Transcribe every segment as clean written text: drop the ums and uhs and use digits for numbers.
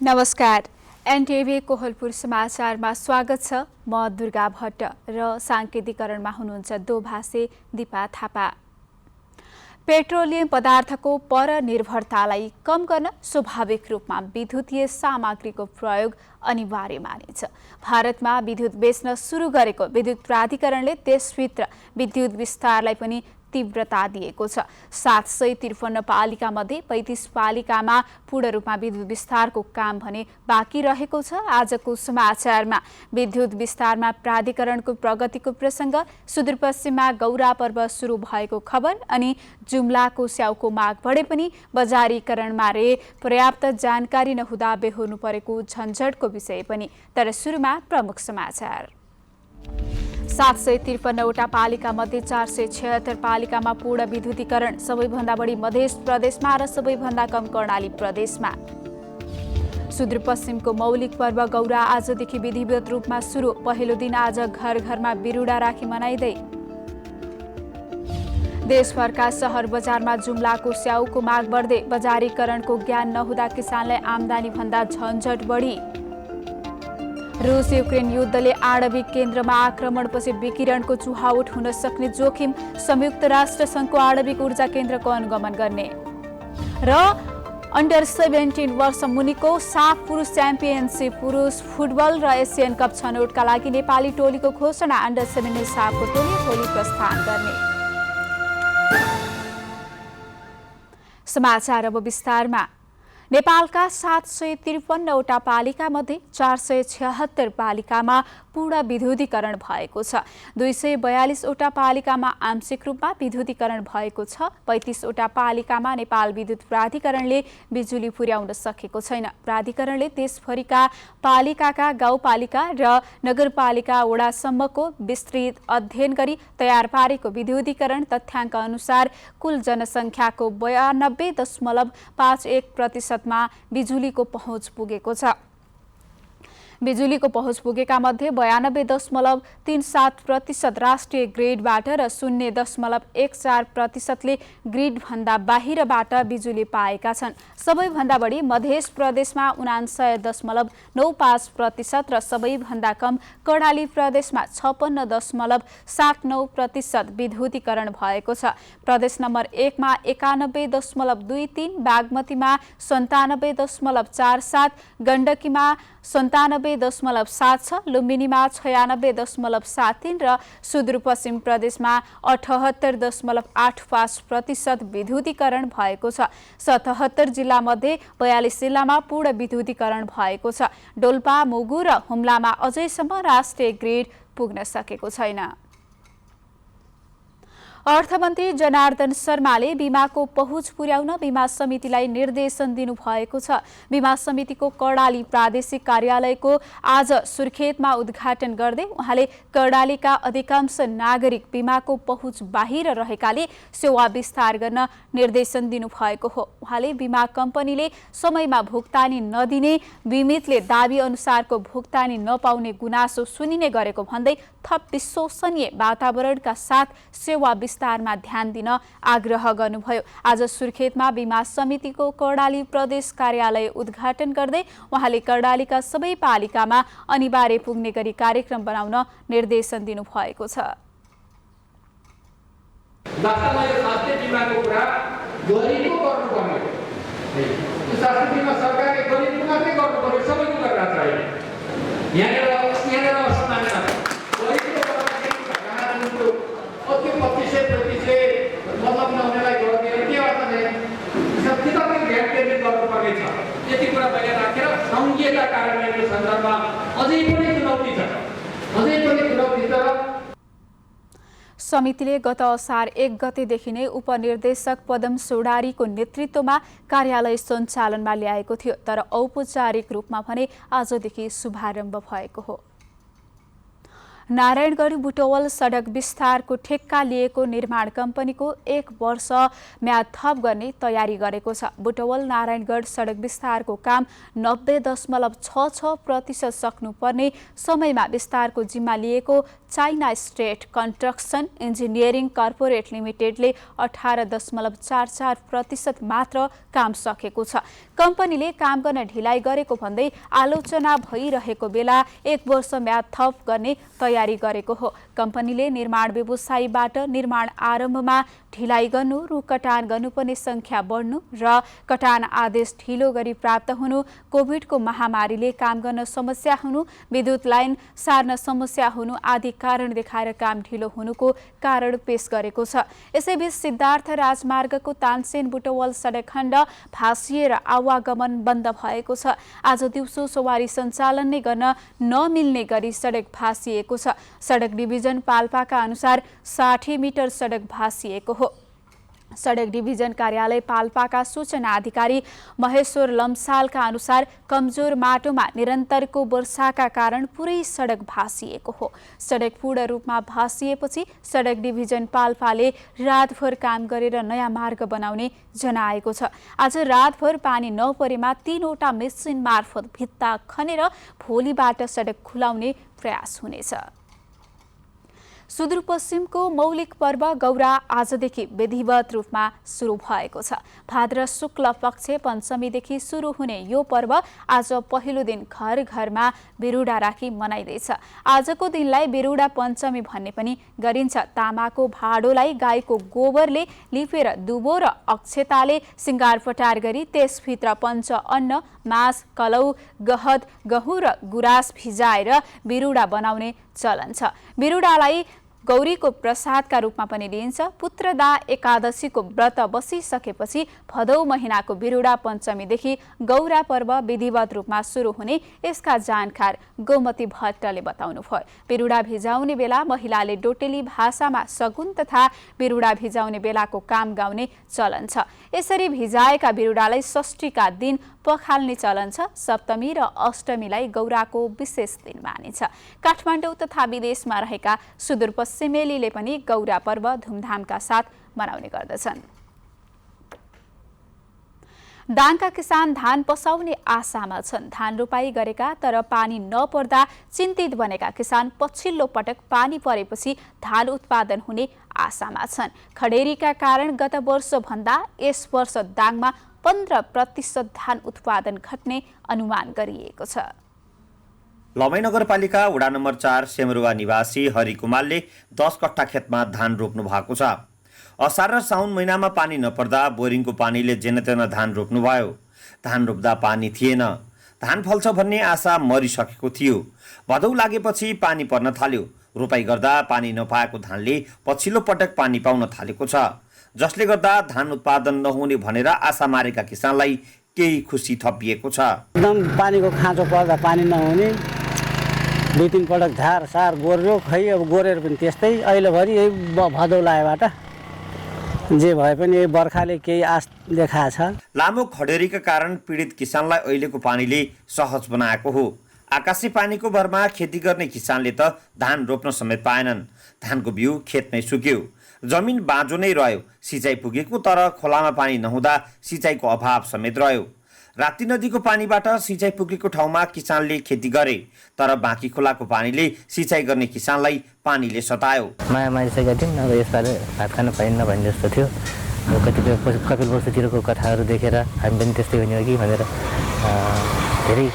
नमस्कार। एनटिभी कोहलपुर समाचारमा स्वागत छ। म दुर्गा भट्ट र साङ्केतिकरणमा हुनुहुन्छ दोभाषे दिपा थापा। पेट्रोलियम पदार्थको परनिर्भरतालाई कम गर्न स्वाभाविक रूपमा विद्युतीय सामग्रीको प्रयोग अनिवार्य मानिन्छ। भारतमा विद्युत बेच्न सुरु गरेको विद्युत प्राधिकरणले देशभित्र विद्युत विस्तारलाई पनि तीव्रता दिएको छ। 753 पालिका मध्ये 35 पालिकामा पूर्ण रूपमा विद्युत विस्तारको काम भने बाँकी रहेको छ। आजको समाचारमा विद्युत विस्तारमा प्राधिकरणको प्रगतिको प्रसङ्ग, सुदूरपश्चिममा गौरा पर्व सुरु भएको खबर अनि जुम्लाको स्याउको माग बढे पनि बजारीकरणमा पर्याप्त जानकारी नहुँदा बेहोर्नु परेको झन्झटको विषय पनि। तर सुरुमा प्रमुख समाचार। 753वटा पालिका मध्ये 476 पालिकामा पूर्ण विद्युतीकरण, सबैभन्दा बढी मध्य प्रदेशमा र सबैभन्दा कम कर्णाली प्रदेशमा। सुदूरपश्चिमको मौलिक पर्व गौरा आजदेखि विधिवत रूपमा सुरु। पहिलो दिन आज घर घरमा बिरुडा राखी मनाइँदै। देशभरका सहर बजारमा जुम्लाको स्याउको माग बढ्दै, बजारीकरणको ज्ञान नहुँदा किसानलाई आम्दानी भन्दा झन्झट बढी। रुस युक्रेन युद्धले आणविक केन्द्रमा आक्रमणपछि विकिरणको चुहावट हुन सक्ने जोखिम, संयुक्त राष्ट्र सङ्घको आणविक ऊर्जा केन्द्रको अनुगमन गर्ने। र अन्डर 17 वर्ष मुनिको साफ पुरुष च्याम्पियनसिप, पुरुष फुटबल र एसियन कप छनौटका लागि नेपाली टोलीको घोषणा। अन्डर 17 साफको टोली भोलि प्रस्थान गर्ने। समाचार अब विस्तारमा। नेपालका 753वटा पालिका मध्ये 476 पालिकामा पूर्ण विद्युतीकरण भएको छ। 242वटा पालिकामा आंशिक रूपमा विद्युतीकरण भएको छ। 35वटा पालिकामा नेपाल विद्युत प्राधिकरणले बिजुली पुर्याउन सकेको छैन। प्राधिकरणले देशभरिका पालिकाका गाउँपालिका र नगरपालिका वडासम्मको विस्तृत अध्ययन गरी तयार पारेको विद्युतीकरण तथ्याङ्क अनुसार कुल जनसङ्ख्याको 92.51% बिजुलीको पहुँच पुगेको छ। बिजुलीको पहुँच पुगेका मध्ये 92.37% राष्ट्रिय ग्रिडबाट र 0.14% ग्रिडभन्दा बाहिरबाट बिजुली पाएका छन्। सबैभन्दा बढी मध्य प्रदेशमा 99.95% र सबैभन्दा कम कर्णाली प्रदेशमा 56.79% विद्युतीकरण भएको छ। प्रदेश नम्बर 1 मा 91.23, बागमतीमा 97.47, गण्डकीमा 97.76, लुम्बिनीमा 96.73 र सुदूरपश्चिम प्रदेशमा 78.85% विद्युतीकरण भएको छ। 77 जिल्ला मध्ये 42 जिल्लामा पूर्ण विद्युतीकरण भएको छ। डोल्पा, मुगु र हुम्लामा अझैसम्म राष्ट्रिय ग्रिड पुग्न सकेको छैन। अर्थमन्त्री जनार्दन शर्माले बीमाको पहुँच पुर्याउन बीमा समितिलाई निर्देशन दिनुभएको छ। बीमा समितिको कर्णाली प्रादेशिक कार्यालयको आज सुर्खेतमा उद्घाटन गर्दै उहाँले कर्णालीका अधिकांश नागरिक बीमाको पहुँच बाहिर रहेकाले सेवा विस्तार गर्न निर्देशन दिनुभएको हो। उहाँले बीमा कम्पनीले समयमा भुक्तानी नदिने, बीमितले दाबी अनुसारको भुक्तानी नपाउने गुनासो सुनिने गरेको भन्दै थप विश्वसनीय वातावरणका साथ सेवा विस्तारमा ध्यान दिन आग्रह गर्नुभयो। आज सुर्खेतमा बीमा समितिको कर्णाली प्रदेश कार्यालय उद्घाटन गर्दै उहाँले कर्णालीका सबै पालिकामा अनिवार्य पुग्ने गरी कार्यक्रम बनाउन निर्देशन दिनुभएको छ। समितिले गत असार 1 गतेदेखि नै उपनिर्देशक पदम सोडारीको नेतृत्वमा कार्यालय सञ्चालनमा ल्याएको थियो, तर औपचारिक रूपमा भने आजदेखि शुभारम्भ भएको हो। नारायणगढ बुटवल सडक विस्तारको ठेक्का लिएको निर्माण कम्पनीको 1 वर्ष म्याद थप गर्ने तयारी गरेको छ। बुटवल नारायणगढ सडक विस्तारको काम 90.66% सक्नुपर्ने समयमा विस्तारको जिम्मा लिएको China State Construction Engineering Corporate लिमिटेडले 18.44% मात्र काम सकेको छ। कम्पनीले काम गर्न ढिलाइ गरेको भन्दै आलोचना भइरहेको बेला 1 वर्ष म्याद थप गर्ने तयारी गरेको हो। कम्पनीले निर्माण व्यवसायीबाट निर्माण आरम्भमा ढिलाइ गर्नु, रुख कटान गर्नुपर्ने संख्या बढ्नु र कटान आदेश ढिलो गरी प्राप्त हुनु, कोभिडको महामारीले काम गर्न समस्या हुनु, विद्युत लाइन सार्न समस्या हुनु आदि कारण देखाएर काम ढिलो हुनुको कारण पेश गरेको छ। यसैबीच सिद्धार्थ राजमार्गको तानसेन बुटवल सडक खण्ड भासिएर आवागमन बन्द भएको छ। आज दिउँसो सवारी सञ्चालन नै गर्न नमिल्ने गरी सडक भासिएको छ। सडक डिभिजन पाल्पाका अनुसार 60 मिटर सडक भासिएको हो। सडक डिभिजन कार्यालय पाल्पाका सूचना अधिकारी महेश्वर लम्सालका अनुसार कमजोर माटोमा निरन्तरको वर्षाका कारण पुरै सडक भासिएको हो। सडक पूर्ण रूपमा भासिएपछि सडक डिभिजन पाल्पाले रातभर काम गरेर नयाँ मार्ग बनाउने जनाएको छ। आज रातभर पानी नपरेमा 3वटा मेसिन मार्फत भित्ता खनेर भोलिबाट सडक खुलाउने प्रयास हुनेछ। सुदूरपश्चिमको मौलिक पर्व गौरा आजदेखि विधिवत रूपमा सुरु भएको छ। भाद्र शुक्ल पक्ष पञ्चमीदेखि सुरु हुने यो पर्व आज पहिलो दिन घर घरमा बिरुडा राखी मनाइँदैछ। आजको दिनलाई बिरुडा पञ्चमी भन्ने पनि गरिन्छ। तामाको भाँडोलाई गाईको गोबरले लिपेर दुबो र अक्षताले सिंगार पटार गरी त्यसभित्र पञ्च अन्न, मास, कलौ, गहत, गहुँ र गुराँस भिजाएर बिरुडा बनाउने चलन छ। बिरुडालाई गौरीको प्रसादका रूपमा पनि लिइन्छ। पुत्रदा एकादशीको व्रत बसिसकेपछि भदौ महिनाको बिरुडा पञ्चमीदेखि गौरा पर्व विधिवत रूपमा सुरु हुने यसका जानकार गोमती भट्टले बताउनुभयो। बिरुडा भिजाउने बेला महिलाले डोटेली भाषामा सगुन तथा बिरुडा भिजाउने बेलाको काम गाउने चलन छ। यसरी भिजाएका बिरुडालाई षष्ठीका दिन पखाल्ने चलन छ। सप्तमी र अष्टमीलाई गौराको विशेष दिन मानिन्छ। काठमाडौँ तथा विदेशमा रहेका सुदूरपश्चिमेलीले पनि गौरा पर्व धुमधामका साथ मनाउने गर्दछन्। दाङका किसान धान पसाउने आशामा छन्। धान रोपाई गरेका तर पानी नपर्दा चिन्तित बनेका किसान पछिल्लो पटक पानी परेपछि धान उत्पादन हुने आशामा छन्। खडेरीका कारण गत वर्ष भन्दा यस वर्ष दाङमा 15% धान उत्पादन घट्ने अनुमान गरिएको छ। लमै नगरपालिका वडा नम्बर 4 सेमरुवा निवासी हरि कुमारले 10 कट्ठा खेतमा धान रोप्नु भएको छ। असार र साउन महिनामा पानी नपर्दा बोरिङको पानीले जेनतेन धान रोप्नुभयो। धान रोप्दा पानी थिएन। धान फल्छ भन्ने आशा मरिसकेको थियो। भदौ लागेपछि पानी पर्न थाल्यो। रोपाई गर्दा पानी नपाएको धानले पछिल्लो पटक पानी पाउन थालेको छ, जसले गर्दा धान उत्पादन नहुने भनेर आशा मारेका किसानलाई केही खुसी थपिएको छ। एकदम पानीको खाँचो पर्दा पानी नहुने, 2-3 पटक धार सार गोर्यो, खै अब गोरेर पनि त्यस्तै। अहिलेभरि यही भदौ लागेबाट जे भए पनि यही बर्खाले केही आश देखाएको छ। लामो खडेरीका कारण पीडित किसानलाई अहिलेको पानीले सहज बनाएको हो। आकाशी पानीको भरमा खेती गर्ने किसानले त धान रोप्न समेत पाएनन्। धानको बिउ खेतमै सुक्यो। जमिन बाँझो नै रह्यो। सिँचाइ पुगेको तर खोलामा पानी नहुँदा सिँचाइको अभाव समेत रह्यो। राप्ती नदीको पानीबाट सिँचाइ पुगेको ठाउँमा किसानले खेती गरे, तर बाँकी खोलाको पानीले सिँचाइ गर्ने किसानलाई पानीले सतायो। माया मारिसकेका थियौँ। अब यसपालि भात खान पाइन्न भन्ने जस्तो थियो। कतिपय कपिल वस्तुतिरको कथाहरू देखेर हामी पनि त्यस्तै हुने हो कि भनेर धेरै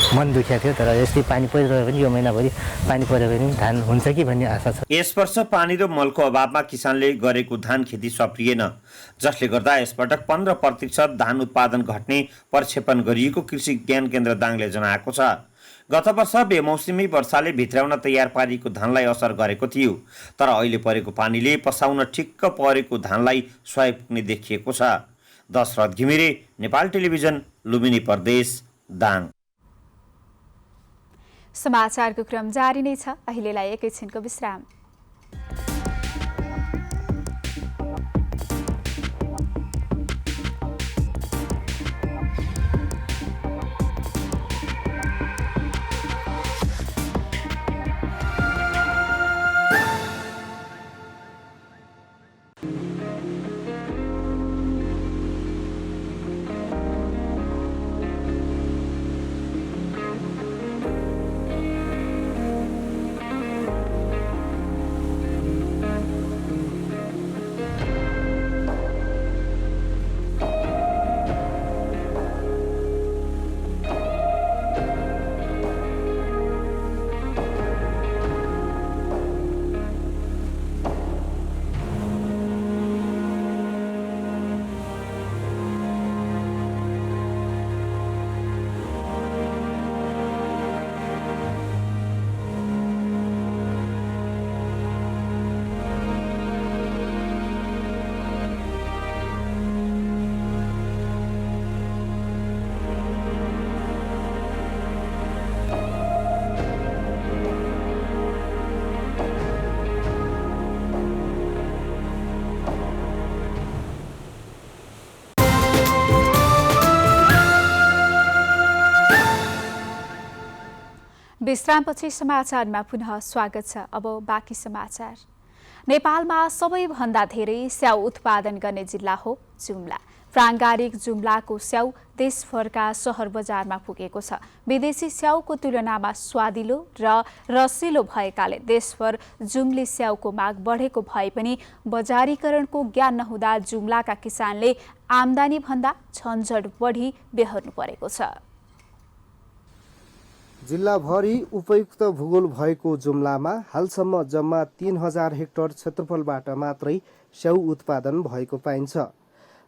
मन दुखिया थियो। तर यस्तै पानी परिरह्यो भने यो महिनाभरि पानी पऱ्यो भने धान हुन्छ कि भन्ने आशा छ। यस वर्ष पानी र मलको अभावमा किसानले गरेको धान खेती सप्रिएन, जसले गर्दा यसपटक 15% धान उत्पादन घट्ने प्रक्षेपण गरिएको कृषि ज्ञान केन्द्र दाङले जनाएको छ। गत वर्ष बेमौसमी वर्षाले भित्राउन तयार पारिएको धानलाई असर गरेको थियो, तर अहिले परेको पानीले पसाउन ठिक्क परेको धानलाई सहयोग पुग्ने देखिएको छ। दशरथ घिमिरे, नेपाल टेलिभिजन, लुम्बिनी प्रदेश, दाङ। समाचारको क्रम जारी नै छ। अहिलेलाई एकैछिनको विश्राम। विश्रामपछि समाचारमा पुनः स्वागत छ। अब बाँकी समाचार। नेपालमा सबैभन्दा धेरै स्याउ उत्पादन गर्ने जिल्ला हो जुम्ला। प्राङ्गारिक जुम्लाको स्याउ देशभरका सहर बजारमा पुगेको छ। विदेशी स्याउको तुलनामा स्वादिलो र रसिलो भएकाले देशभर जुम्ली स्याउको माग बढेको भए पनि बजारीकरणको ज्ञान नहुँदा जुम्लाका किसानले आम्दानी भन्दा झन्झट बढी बेहोर्नु परेको छ। जिल्लाभरि उपयुक्त भूगोल भएको जुम्लामा हालसम्म जम्मा 3000 हेक्टर क्षेत्रफलबाट मात्रै स्याउ उत्पादन भएको पाइन्छ।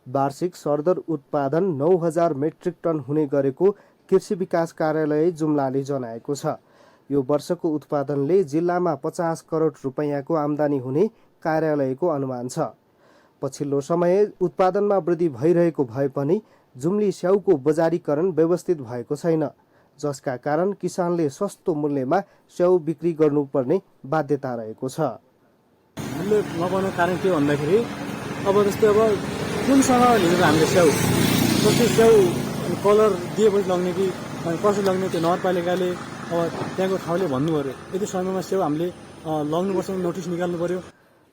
वार्षिक सरदर उत्पादन 9000 मेट्रिक टन हुने गरेको कृषि विकास कार्यालय जुम्लाले जनाएको छ। यो वर्षको उत्पादनले जिल्लामा 50 करोड रुपैयाँको आम्दानी हुने कार्यालयको अनुमान छ। पछिल्लो समय उत्पादनमा वृद्धि भइरहेको भए पनि जुम्ली स्याउको बजारीकरण व्यवस्थित भएको छैन, जसका कारण किसानले सस्तो मूल्यमा स्याउ बिक्री गर्नुपर्ने बाध्यता रहेको छ। मूल्य नपाउनु कारण के भन्दाखेरि अब जस्तै अब कुनसँग लिएर हामीले स्याउ जस्तै स्याउ कलर दिएपछि लग्ने कि कसरी लग्ने त्यो नगरपालिकाले अब त्यहाँको ठाउँले भन्नु पर्यो। यति समयमा स्याउ हामीले लग्नुपर्छ नोटिस निकाल्नु पर्यो।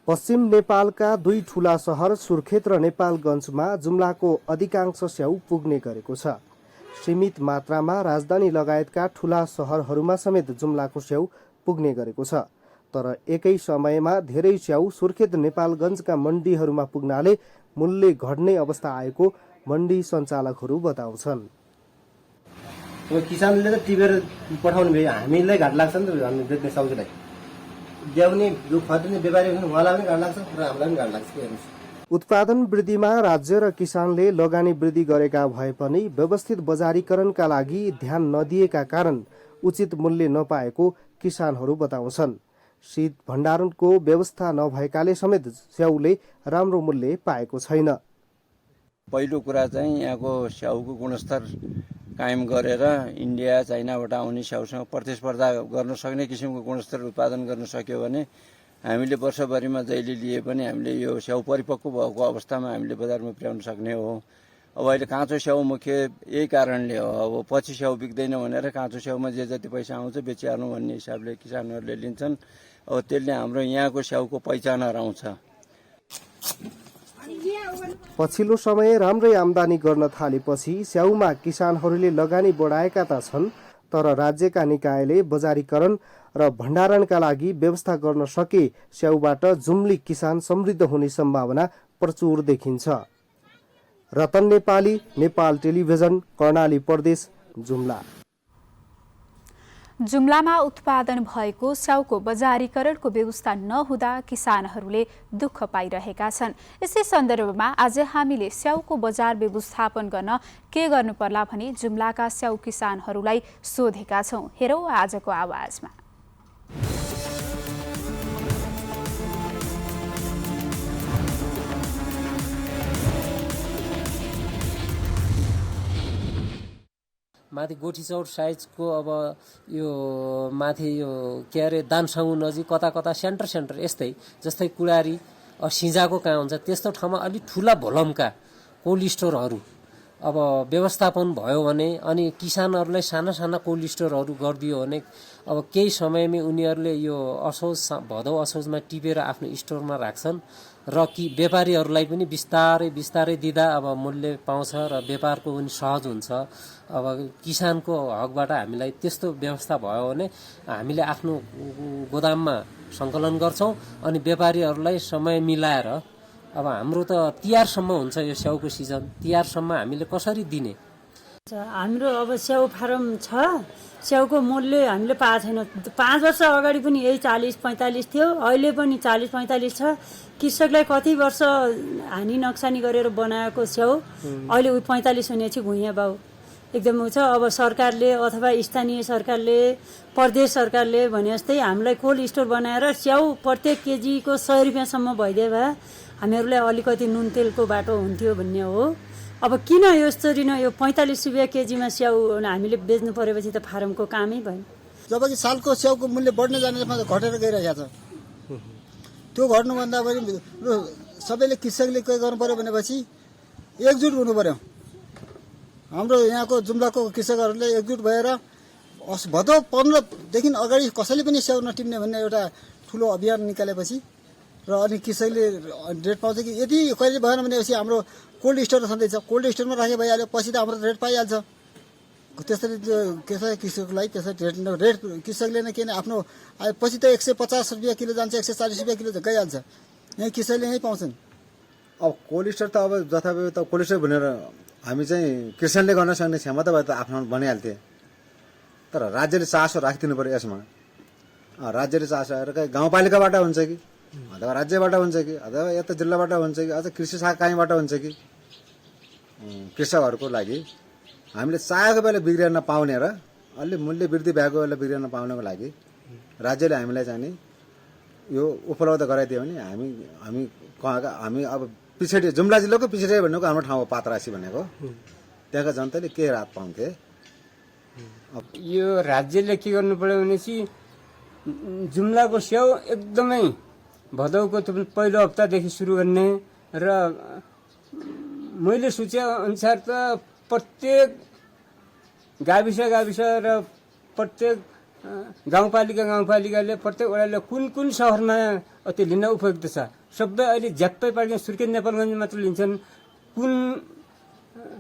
पश्चिम नेपालका दुई ठूला सहर सुर्खेत र नेपालगञ्जमा जुम्लाको अधिकांश स्याउ पुग्ने गरेको छ। सीमित मात्रामा राजधानी लगायतका ठूला सहरहरूमा समेत जुम्लाको स्याउ पुग्ने गरेको छ। तर एकै समयमा धेरै स्याउ सुर्खेत नेपालगञ्जका मण्डीहरूमा पुग्नाले मूल्य घट्ने अवस्था आएको मण्डी सञ्चालकहरू बताउँछन्। किसानले त टिपेर पठाउनु भयो, हामीलाई घाट लाग्छ नि त हामी बेच्ने सब्जीलाई ल्याउने जो खरिद्ने व्यापारी हुन् उहाँलाई पनि घाट लाग्छ र हामीलाई पनि घाट लाग्छ। उत्पादन वृद्धिमा राज्य र किसानले लगानी वृद्धि गरेका भए पनि व्यवस्थित बजारीकरणका लागि ध्यान नदिएका कारण उचित मूल्य नपाएको किसानहरू बताउँछन्। शीत भण्डारणको व्यवस्था नभएकाले समेत स्याउले राम्रो मूल्य पाएको छैन। पहिलो कुरा चाहिँ यहाँको स्याउको गुणस्तर कायम गरेर इन्डिया चाइनाबाट आउने स्याउसँग प्रतिस्पर्धा गर्न सक्ने किसिमको गुणस्तर उत्पादन गर्न सक्यो भने हामीले वर्षभरिमा जहिले लिए पनि हामीले यो स्याउ परिपक्व भएको अवस्थामा हामीले बजारमा पुर्याउन सक्ने हो। अब अहिले काँचो स्याउ मुख्य यही कारणले हो। अब पछि स्याउ बिक्दैन भनेर काँचो स्याउमा जे जति पैसा आउँछ बेचिहाल्नु भन्ने हिसाबले किसानहरूले लिन्छन्। अब त्यसले हाम्रो यहाँको स्याउको पहिचान हराउँछ। पछिल्लो समय राम्रै आम्दानी गर्न थालेपछि स्याउमा किसानहरूले लगानी बढाएका त छन्, तर राज्यका निकायले बजारीकरण र भण्डारणका लागि व्यवस्था गर्न सके स्याउबाट जुम्ली किसान समृद्ध हुने सम्भावना प्रचुर देखिन्छ। रतन नेपाली, नेपाल टेलिभिजन, कर्णाली प्रदेश, जुम्ला। जुम्लामा उत्पादन भएको स्याउको बजारीकरणको व्यवस्था नहुँदा किसानहरूले दुःख पाइरहेका छन्। यसै सन्दर्भमा आज हामीले स्याउको बजार व्यवस्थापन गर्न के गर्नुपर्ला भनी जुम्लाका स्याउ किसानहरूलाई सोधेका छौं। हेरौं आजको आवाजमा। माथि गोठी चौर साइजको अब यो माथि यो के अरे दानसाउ नजिक कता कता सेन्टर यस्तै जस्तै कुडारी सिंजाको कहाँ हुन्छ त्यस्तो ठाउँमा अलिक ठुला भोलमका कोल्ड स्टोरहरू अब व्यवस्थापन भयो भने अनि किसानहरूलाई साना साना कोल्ड स्टोरहरू गरिदियो भने अब केही समयमै उनीहरूले यो असोज भदौ असोजमा टिपेर आफ्नो स्टोरमा राख्छन् र कि व्यापारीहरूलाई पनि बिस्तारै दिँदा अब मूल्य पाउँछ र व्यापारको पनि सहज हुन्छ। अब किसानको हकबाट हामीलाई त्यस्तो व्यवस्था भयो भने हामीले आफ्नो गोदाममा सङ्कलन गर्छौँ अनि व्यापारीहरूलाई समय मिलाएर अब हाम्रो त तिहारसम्म हुन्छ यो स्याउको सिजन, तिहारसम्म हामीले कसरी दिने? हाम्रो अब स्याउ फार्म छ, स्याउको मूल्य हामीले पाएको छैन। 5 वर्ष अगाडि पनि यही 40-45 थियो, अहिले पनि 40-45 छ। कृषकलाई कति वर्ष हानि नक्सानी गरेर बनाएको स्याउ अहिले 45 हुने चाहिँ भुइँया भाउ एकदम छ। अब सरकारले अथवा स्थानीय सरकारले प्रदेश सरकारले भने जस्तै हामीलाई कोल्ड स्टोर बनाएर स्याउ प्रत्येक केजीको 100 रुपियाँसम्म भइदिए भए हामीहरूलाई अलिकति नुन तेलको बाटो हुन्थ्यो भन्ने हो। अब किन यसरी न यो 45 रुपियाँ केजीमा स्याउ हामीले बेच्नु परेपछि त फारमको कामै भयो। जबकि सालको स्याउको मूल्य बढ्ने जाने घटेर गइरहेको छ। त्यो घट्नुभन्दा पनि सबैले कृषकले के गर्नु पर्यो भनेपछि एकजुट हुनु पर्यो। हाम्रो यहाँको जुम्लाको कृषकहरूले एकजुट भएर भदौ 15देखि अगाडि कसैले पनि स्याउ नटिप्ने भन्ने एउटा ठुलो अभियान निकालेपछि र अनि कृषकले रेट पाउँछ कि यदि कहिले भएन भनेपछि हाम्रो कोल्ड स्टोर छँदैछ, कोल्ड स्टोरमा राखे भइहाल्यो, पछि त हाम्रो रेट पाइहाल्छ। त्यसरी कृषकलाई त्यसरी रेट कृषकले नै किन आफ्नो पछि त 150 रुपियाँ किलो जान्छ, 140 रुपियाँ किलो गइहाल्छ। यहीँ कृषकले यहीँ पाउँछन्। अब कोल्ड स्टोर त अब जथाभावी त कोल्ड स्टोर भनेर हामी चाहिँ किसानले गर्न सक्ने क्षमता भए त आफ्नो बनिहाल्थे, तर राज्यले चासो राखिदिनु पर्यो यसमा। राज्यले चासो आएर कहीँ गाउँपालिकाबाट हुन्छ कि अथवा राज्यबाट हुन्छ कि अथवा यता जिल्लाबाट हुन्छ कि अझ कृषि शाखा कहीँबाट हुन्छ कि कृषकहरूको लागि हामीले चाहेको बेला बिग्रिन नपाउने र अलि मूल्य वृद्धि भएको बेला बिग्रिन नपाउनको लागि राज्यले हामीलाई चाहिँ नि यो उपलब्ध गराइदियो भने हामी अब पिछडी जुम्ला जिल्लाको पिछडी भनेको हाम्रो ठाउँ हो पातरासी भनेको, त्यहाँका जनताले के राहत पाउँथे। यो राज्यले के गर्नु पर्यो भनेपछि जुम्लाको स्याउ एकदमै भदौको पहिलो हप्तादेखि सुरु गर्ने र मैले सोचे अनुसार त प्रत्येक गाविस र प्रत्येक गाउँपालिकाले प्रत्येक वडाले कुन सहरमा त्यो लिन उपयुक्त छ। सबै अहिले झ्याप्पै पार्ने सुर्खेत नेपालगञ्ज मात्र लिन्छन्। कुन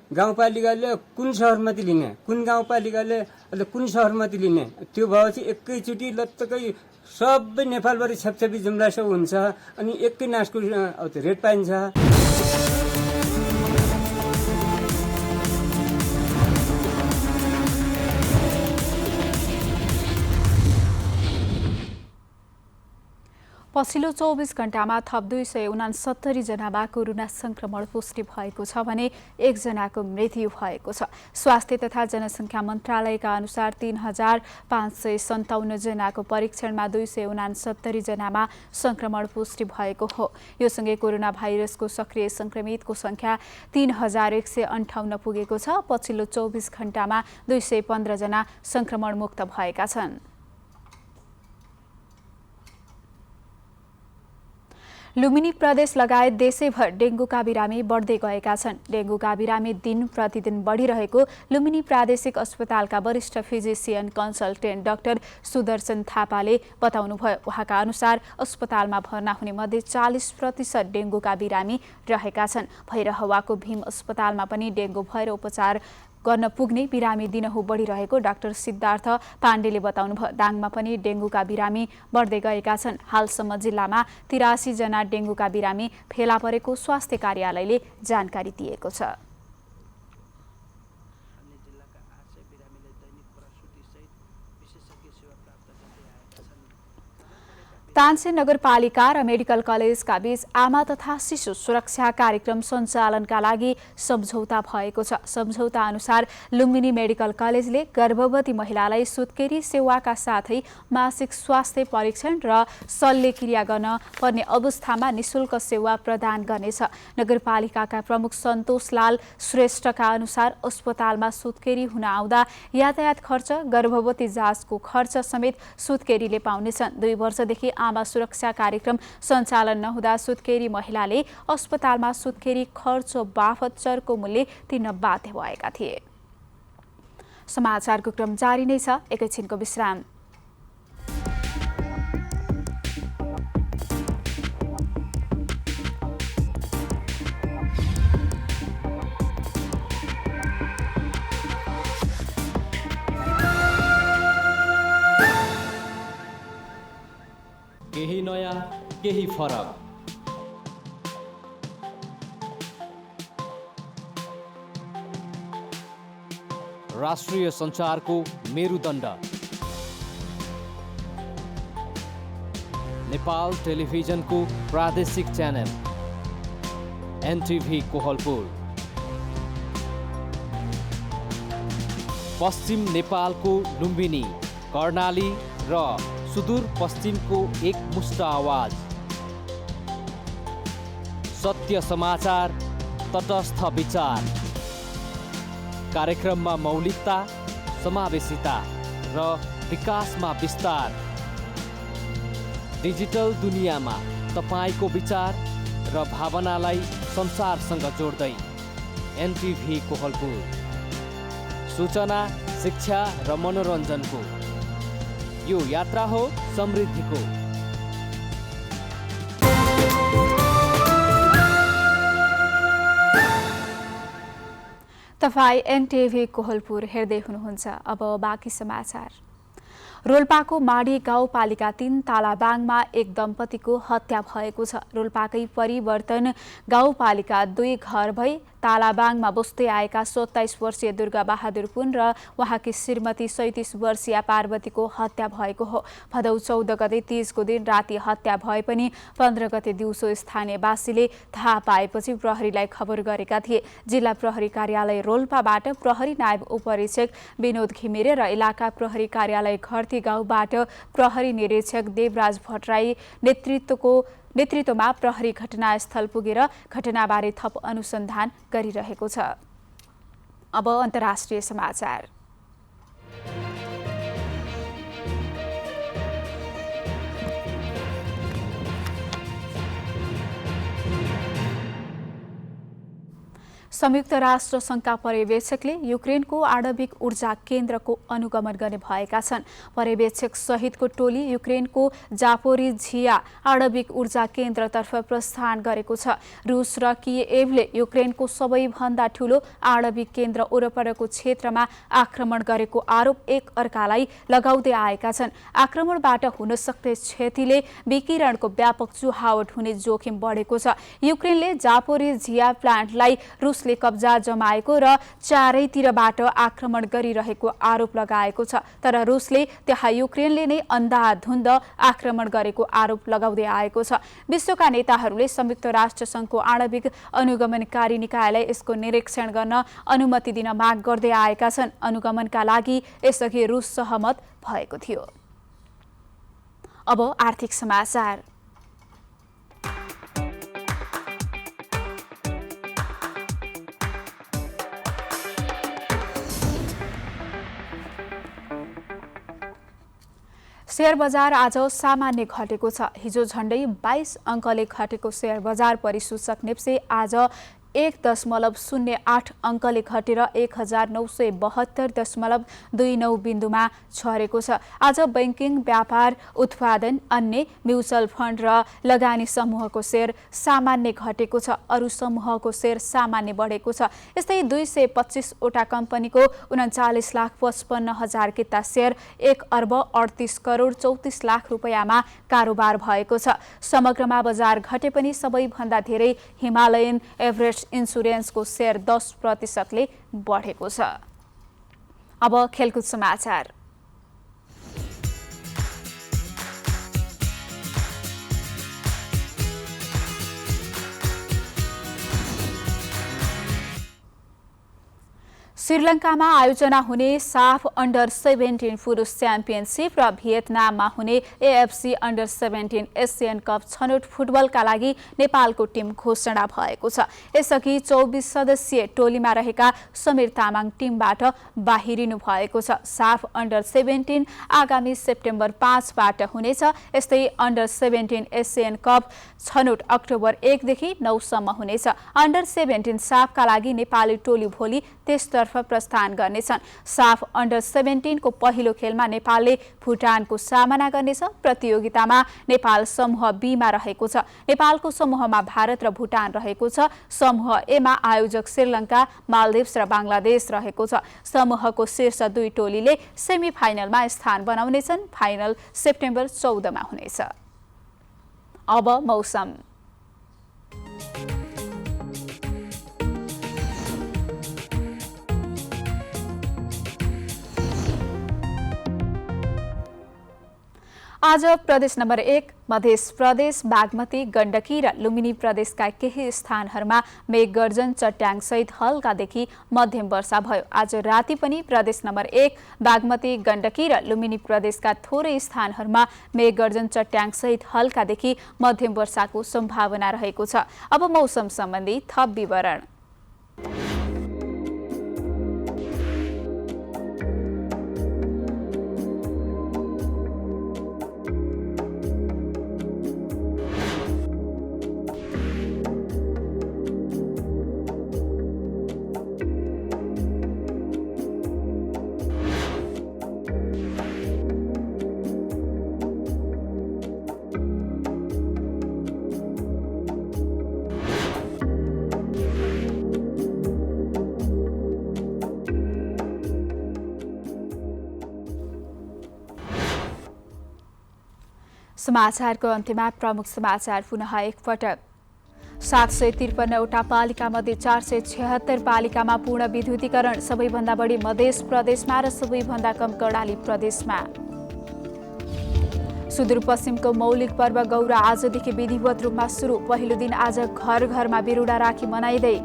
गाउँपालिकाले कुन सहरमाथि लिने, कुन गाउँपालिकाले कुन सहरमाथि लिने, त्यो भएपछि एकैचोटि लत्तकै सबै नेपालभरि छेपछेपी जुम्ला सब हुन्छ अनि एकै नासको रेट पाइन्छ। पछिल्लो 24 घण्टामा थप 269 जनामा कोरोना संक्रमण पुष्टि भएको छ भने 1 जनाको मृत्यु भएको छ। स्वास्थ्य तथा जनसङ्ख्या मन्त्रालयका अनुसार 3557 जनाको परीक्षणमा 269 जनामा संक्रमण पुष्टि भएको हो। यो सँगै कोरोना भाइरसको सक्रिय संक्रमितको संख्या 3158 पुगेको छ। पछिल्लो 24 घण्टामा 215 जना संक्रमण मुक्त भएका छन्। लुम्बिनी प्रदेश लगायत देशैभर डेंगूका बिरामी बढ्दै गएका छन्। डेंगूका बिरामी दिन प्रतिदिन बढिरहेको लुम्बिनी प्रादेशिक अस्पतालका वरिष्ठ फिजिसियन कन्सल्टेन्ट डाक्टर सुदर्शन थापाले बताउनुभयो। उहाँका अनुसार अस्पतालमा भर्ना हुने मध्ये 40% डेंगूका बिरामी रहेका छन्। भैरहवाको भीम अस्पतालमा पनि डेंगू भएर उपचार गर्न पुग्ने बिरामी दिनहुँ बढिरहेको डाक्टर सिद्धार्थ पाण्डेले बताउनुभयो। दाङमा पनि डेंगूका बिरामी बढ्दै गएका छन्। हालसम्म जिल्लामा 83 जना डेंगूका बिरामी फेला परेको स्वास्थ्य कार्यालयले जानकारी दिएको छ। तानसेन नगरपालिका र मेडिकल कलेजका बीच आमा तथा शिशु सुरक्षा कार्यक्रम सञ्चालनका लागि सम्झौता भएको छ। सम्झौता अनुसार लुम्बिनी मेडिकल कलेजले गर्भवती महिलालाई सुत्केरी सेवाका साथै मासिक स्वास्थ्य परीक्षण र शल्यक्रिया गर्न पर्ने अवस्थामा निशुल्क सेवा प्रदान गर्नेछ। नगरपालिकाका प्रमुख सन्तोषलाल श्रेष्ठका अनुसार अस्पतालमा सुत्केरी हुन आउँदा यातायात खर्च, गर्भवती जाँचको खर्च समेत सुत्केरीले पाउनेछन्। 2 वर्षदेखि आमा सुरक्षा कार्यक्रम सञ्चालन नहुँदा सुत्केरी महिलाले अस्पतालमा सुत्केरी खर्च बापत चर्को मूल्य तिर्न बाध्य भएका थिए। समाचारको क्रम जारी नै छ, एकैछिनको विश्राम। केही नयाँ, केही फरक। राष्ट्रिय सञ्चारको मेरुदण्ड नेपाल टेलिभिजनको प्रादेशिक च्यानल एनटिभी कोहलपुर। पश्चिम नेपालको लुम्बिनी, कर्णाली र सुदूर पश्चिमको एकमुष्ट आवाज। सत्य समाचार, तटस्थ विचार। कार्यक्रममा मौलिकता, समावेशिता र विकासमा विस्तार। डिजिटल दुनियाँमा तपाईको विचार र भावनालाई संसारसँग जोड्दै एनटिभी कोहलपुर। सूचना, शिक्षा र मनोरञ्जनको। यो यात्रा हो समृद्धिको। तपाईँ एनटिभी कोहलपुर हेर्दै हुनुहुन्छ। अब बाँकी समाचार। रोल्पाको माडी गाउँपालिका 3 तालाबाङमा एक दम्पतिको हत्या भएको छ। रोल्पाकै परिवर्तन गाउँपालिका 2 घर भई तालाबाङमा बस्दै आएका 27 वर्षीय दुर्गा बहादुर पुन र उहाँकी श्रीमती 37 वर्षीय पार्वतीको हत्या भएको हो। भदौ 14 गते 30को दिन राति हत्या भए पनि 15 गते दिउँसो स्थानीयवासीले थाहा पाएपछि प्रहरीलाई खबर गरेका थिए। जिल्ला प्रहरी कार्यालय रोल्पाबाट प्रहरी नायब उपरीक्षक विनोद घिमिरे र इलाका प्रहरी कार्यालय घरती गाउँबाट प्रहरी निरीक्षक देवराज भट्टराई नेतृत्वमा प्रहरी घटनास्थल पुगेर घटनाबारे थप अनुसन्धान गरिरहेको छ। अब अन्तर्राष्ट्रिय समाचार। संयुक्त राष्ट्र संघका पर्यवेक्षकले युक्रेनको आणविक ऊर्जा केन्द्रको अनुगमन गर्ने भएका छन्। पर्यवेक्षक सहितको टोली युक्रेनको जापोरिझिया आणविक ऊर्जा केन्द्रतर्फ प्रस्थान गरेको छ। रुस र कियेभले युक्रेनको सबैभन्दा ठूलो आणविक केन्द्र वरपरको क्षेत्रमा आक्रमण गरेको आरोप एक अर्कालाई लगाउँदै आएका छन्। आक्रमणबाट हुन सक्ने क्षतिले विकिरणको व्यापक जुहावट हुने जोखिम बढेको छ। युक्रेनले जापोरिझिया प्लान्टलाई रुसले कब्जा जमाएको र चारैतिरबाट आक्रमण गरिरहेको आरोप लगाएको छ। तर रुसले त्यहाँ युक्रेनले नै अन्धाधुन्द आक्रमण गरेको आरोप लगाउँदै आएको छ। विश्वका नेताहरूले संयुक्त राष्ट्र संघको आणविक अनुगमनकारी निकायलाई यसको निरीक्षण गर्न अनुमति दिन माग गर्दै आएका छन्। अनुगमनका लागि यसअघि रुस सहमत भएको थियो। अब आर्थिक समाचार। शेयर बजार आज सामान्य घटेको छ। हिजो झण्डै 22 अङ्कले घटेको शेयर बजार परिसूचक नेप्से आज 1.08 अङ्कले घटेर 1972.29 बिन्दुमा झरेको छ। आज बैंकिङ, व्यापार, उत्पादन, अन्य, म्युचुअल फन्ड र लगानी समूहको शेयर सामान्य घटेको छ। अरू समूहको शेयर सामान्य बढेको छ। यस्तै 225 वटा कम्पनीको 39,55,000 किता शेयर 1 अर्ब 38 करोड 34 लाख रुपैयाँमा कारोबार भएको छ। समग्रमा बजार घटे पनि सबैभन्दा धेरै हिमालयन एभरेस्ट इन्सुरेन्सको शेयर 10% बढेको छ। अब खेलकुद समाचार। श्रीलङ्कामा आयोजना हुने साफ अन्डर 17 पुरुष च्याम्पियनसिप र भियतनाममा हुने एएफसी अन्डर 17 एसियन कप छनौट फुटबलका लागि नेपालको टिम घोषणा भएको छ। यसअघि 24 सदस्यीय टोलीमा रहेका समीर तामाङ टिमबाट बाहिरिनु भएको छ। साफ अन्डर 17 आगामी सेप्टेम्बर 5बाट हुनेछ। यस्तै अन्डर 17 एसियन कप छनौट अक्टोबर 1 देखि 9 सम्म हुनेछ। अन्डर 17 साफका लागि नेपाली टोली भोलि त्यसतर्फ प्रस्थान गर्नेछन्। साफ अन्डर 17 को पहिलो खेलमा नेपालले भुटानको सामना गर्नेछ। प्रतियोगितामा नेपाल समूह बी मा रहेको छ। नेपालको समूहमा भारत र भुटान रहेको छ। समूह ए मा आयोजक श्रीलङ्का, मालदिप्स र बांग्लादेश रहेको छ। समूहको शीर्ष 2 टोलीले सेमी फाइनलमा स्थान बनाउनेछन्। फाइनल सेप्टेम्बर 14 मा हुनेछ। अब मौसम। आज प्रदेश नम्बर 1 मध्य प्रदेश, बागमती, गण्डकी र लुम्बिनी प्रदेशका केही स्थानहरूमा मेघगर्जन, चट्याङ सहित हल्कादेखि मध्यम वर्षा भयो। आज राति पनि प्रदेश नम्बर 1 बागमती, गण्डकी र लुम्बिनी प्रदेशका थोरै स्थानहरूमा मेघगर्जन, चट्याङ सहित हल्कादेखि मध्यम वर्षाको सम्भावना रहेको छ। अब मौसम सम्बन्धी थप विवरण। समाचारको अन्त्यमा प्रमुख समाचार पुनः एकपटक। 753वटा पालिकामध्ये 476 पालिकामा पूर्ण विद्युतीकरण, सबैभन्दा बढी मधेस प्रदेशमा र सबैभन्दा कम कर्णाली प्रदेशमा। सुदूरपश्चिमको मौलिक पर्व गौरा आजदेखि विधिवत रूपमा सुरु। पहिलो दिन आज घर घरमा बिरुवा राखी मनाइँदै।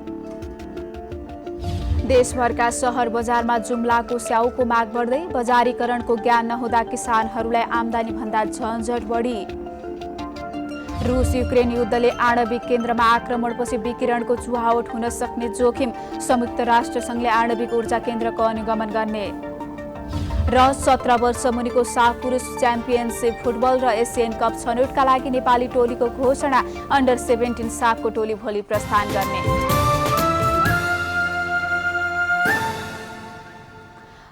देशभरका सहर बजारमा जुम्लाको स्याउको माग बढ्दै। बजारीकरणको ज्ञान नहुँदा किसानहरूलाई आम्दानी भन्दा झन्झट बढी। रुस युक्रेन युद्धले आणविक केन्द्रमा आक्रमणपछि विकिरणको चुहावट हुन सक्ने जोखिम, संयुक्त राष्ट्रसङ्घले आणविक ऊर्जा केन्द्रको अनुगमन गर्ने। र 17 वर्ष मुनिको साफ पुरुष च्याम्पियनसिप फुटबल र एसियन कप छनौटका लागि नेपाली टोलीको घोषणा। अन्डर 17 साफको टोली भोलि प्रस्थान गर्ने।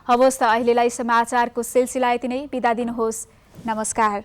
हवस् त अहिलेलाई समाचारको सिलसिला यति नै। बिदा दिनुहोस्। नमस्कार।